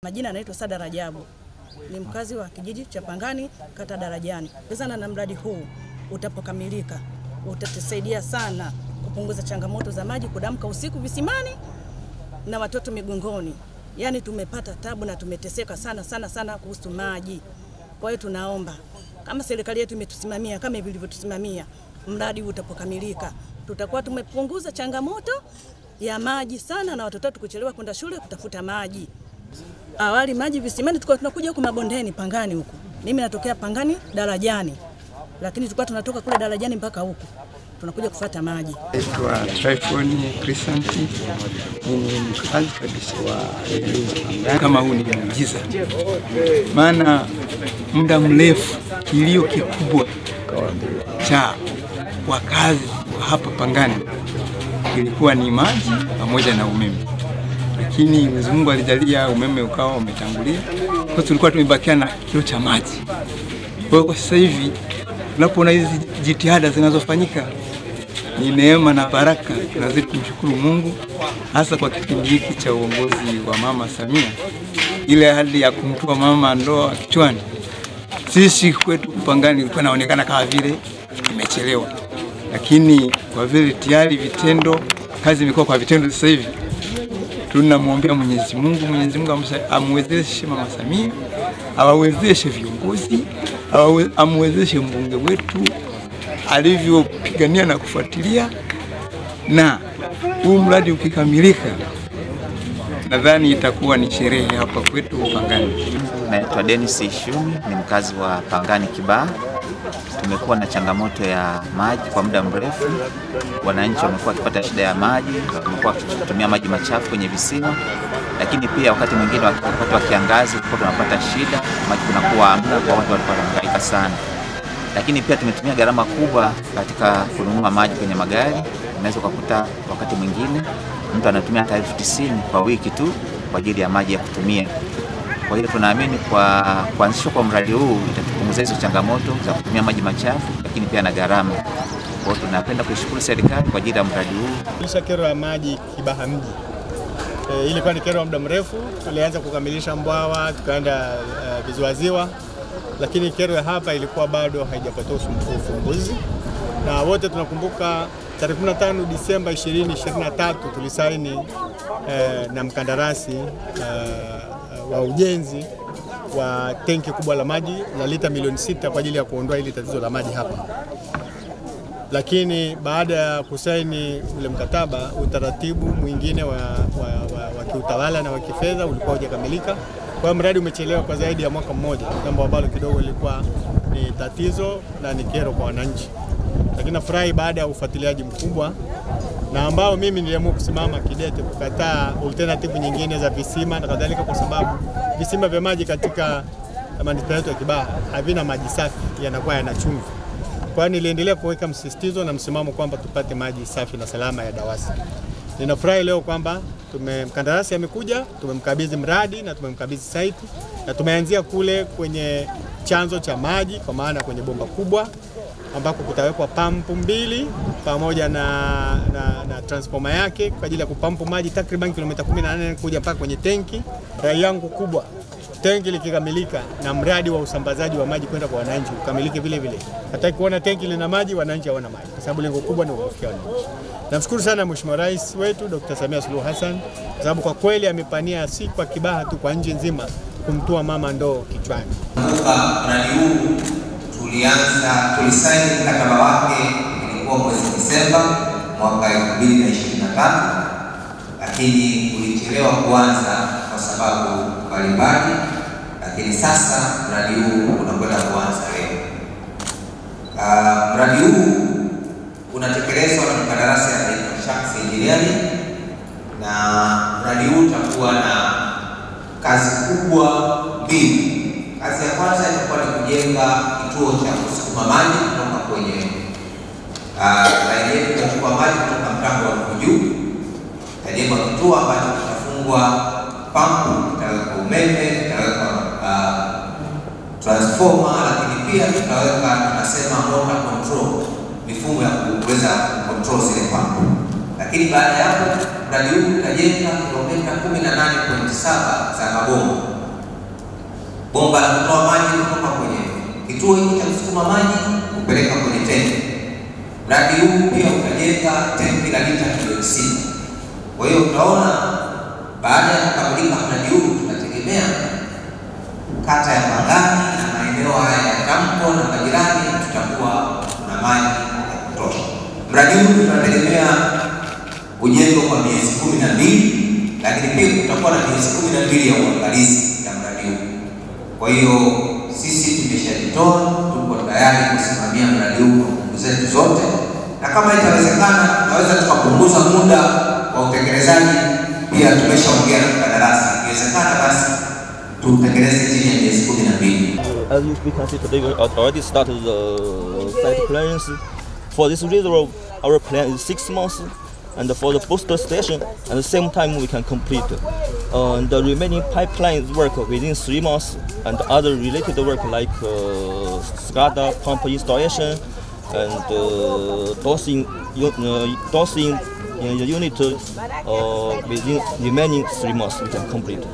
Majina anaitwa Sada Rajabu. Ni mkazi wa kijiji cha Pangani, kata Darajani. Pezana na mradi huu utapokamilika, utatusaidia sana kupunguza changamoto za maji kudamka usiku visimani na watoto migongoni. Yaani tumepata tabu na tumeteseka sana kuhusu maji. Kwa hiyo tunaomba kama serikali yetu imetusimamia kama ilivyotusimamia, mradi utapokamilika, tutakuwa tumepunguza changamoto ya maji sana na watoto wetu kuchelewa kwenda shule kutafuta maji. Awali maji visimani tulikuwa tunakuja huko mabondeni Pangani huko. Mimi natokea Pangani Darajani. Lakini tulikuwa tunatoka kule Darajani mpaka huko. Tunakuja kufuata maji. Naitwa Tryphon Crisanti. Ni mkazi kabisa wa Pangani. Kama huu ni muujiza. Maana muda mrefu kilio kikubwa cha wakazi hapa Pangani kilikuwa ni maji pamoja na umeme. Lakini Mwenyezi Mungu alijalia umeme ukawa umetangulia. Kwa tulikuwa tumebakia na kilo cha maji. Kwa sasa hivi tunapoona hizi jitihada zinazofanyika ni neema na baraka. Tunazidi kumshukuru Mungu hasa kwa kipindi hiki cha uongozi wa Mama Samia. Ile hali ya kumtua mama ndoo kichwani. Sisi kwetu Pangani ilikuwa inaonekana kama vile imechelewa. Lakini kwa vile tayari vitendo, kazi imekuwa kwa vitendo sasa hivi. Tunamwombea Mwenyezi Mungu amwezeshe Mama Samia, awawezeshe viongozi, amwezeshe mbunge wetu alivyopigania na kufuatilia, na huu mradi ukikamilika nadhani itakuwa ni sherehe hapa kwetu Pangani. Naitwa Dennis Ishumi, ni mkazi wa Pangani Kibaha. Tumekuwa na changamoto ya maji kwa muda mrefu. Wananchi wamekuwa wakipata shida ya maji, wamekuwa wakitumia maji machafu kwenye visima. Lakini pia wakati mwingine wakati wa kiangazi tulikuwa tunapata shida, maji kunakuwa hamna, kwa watu walikuwa wanahangaika sana. Lakini pia tumetumia gharama kubwa katika kununua maji kwenye magari. Unaweza kukuta wakati mwingine mtu anatumia hata 90,000 kwa wiki tu kwa ajili ya maji ya kutumia. Kwa hiyo tunaamini kwa kuanzishwa kwa mradi huu itatupunguza hizo changamoto za kutumia maji machafu, lakini pia na gharama. Kwa hiyo tunapenda kuishukuru serikali kwa ajili ya mradi huu. Kulisha kero ya maji Kibaha mji. Ilikuwa ni kero ya muda mrefu. Tulianza kukamilisha Mbwawa, tukaenda Viziwa, lakini kero ya hapa ilikuwa bado haijapata ufumbuzi. Na wote tunakumbuka tarehe 15 Disemba 2023 tulisaini na mkandarasi wa ujenzi wa tenki kubwa la maji la lita milioni 6 kwa ajili ya kuondoa hili tatizo la maji hapa. Lakini baada ya kusaini ule mkataba, utaratibu mwingine wa kiutawala na wa kifedha ulikuwa hujakamilika. Kwa mradi umechelewa kwa zaidi ya mwaka mmoja, jambo ambalo kidogo lilikuwa ni tatizo na ni kero kwa wananchi. Lakini nafurahi baada ya ufuatiliaji mkubwa na ambao mimi niliamua kusimama kidete kukataa alternative nyingine za visima na kadhalika, kwa sababu visima vya maji katika manispaa yetu ya Kibaha havina maji safi, yanakuwa yana chumvi. Kwa hiyo niliendelea kuweka msisitizo na msimamo kwamba tupate maji safi na salama ya DAWASA. Ninafurahi leo kwamba mkandarasi amekuja, tumemkabidhi mradi na tumemkabidhi site na tumeanzia kule kwenye chanzo cha maji, kwa maana kwenye bomba kubwa ambako kutawekwa pampu 2 pamoja na transformer yake kwa ajili ya kupampu maji takriban kilomita 18 kuja mpaka kwenye tenki. Rai yangu kubwa, tenki likikamilika na mradi wa usambazaji wa maji kwenda kwa wananchi ukamilike vile vile. Hataki kuona tenki lina maji wananchi hawana maji, kwa sababu lengo kubwa ni kuwafikia wananchi. Namshukuru sana Mheshimiwa Rais wetu Dr. Samia Suluhu Hassan, kwa sababu kwa kweli amepania si kwa Kibaha tu, kwa nchi nzima kumtua mama ndoo kichwani. Mradi huu tulisaini mkataba wake ilikuwa mwezi Disemba mwaka 2023, lakini ulichelewa kuanza kwa sababu mbalimbali, lakini sasa mradi huu unakwenda kuanza leo. Mradi huu unatekelezwa na mkandarasi anaitwa Shax Engineering, na mradi huu utakuwa na kazi kubwa mbili. Kazi ya kwanza itakuwa ni kujenga kituo cha kusukuma maji kutoka kwenye laini yetu kuchukua maji kutoka mtambo wa juu. Itajenga kituo ambacho kitafungwa pampu, kitawekwa umeme, kitawekwa transformer, lakini pia tutaweka tunasema motor control, mifumo ya kuweza control zile pampu. Lakini baada ya hapo mradi huu utajenga kilomita 18.7 za mabomba. Bomba la kutoa maji kutoka kwenye kituo hiki cha kusukuma maji kupeleka kwenye tenki. Mradi huu pia utajenga tenki la lita milioni 6. Kwa hiyo utaona baada ya kukamilika mradi huu tunategemea kata ya Pangani na maeneo haya ya Tamko na majirani tutakuwa na maji ya kutosha. Mradi huu tunategemea ujengwa kwa miezi 12, lakini pia kutakuwa na miezi 12 ya uangalizi ya mradi huu. Kwa hiyo sisi tumeshajitoa, tuko tayari kusimamia mradi huu kwa nguvu zetu zote, na kama itawezekana tunaweza tukapunguza muda wa utekelezaji. Pia tumeshaongea na mkandarasi, ikiwezekana basi tutekeleze chini ya miezi 12. As we can see today, we already started the site plans. For this reservoir, our plan is 6 months, and for the booster station, at the same time we can complete. The remaining pipeline work within 3 months, and other related work like SCADA pump installation and dosing unit within remaining 3 months we can complete.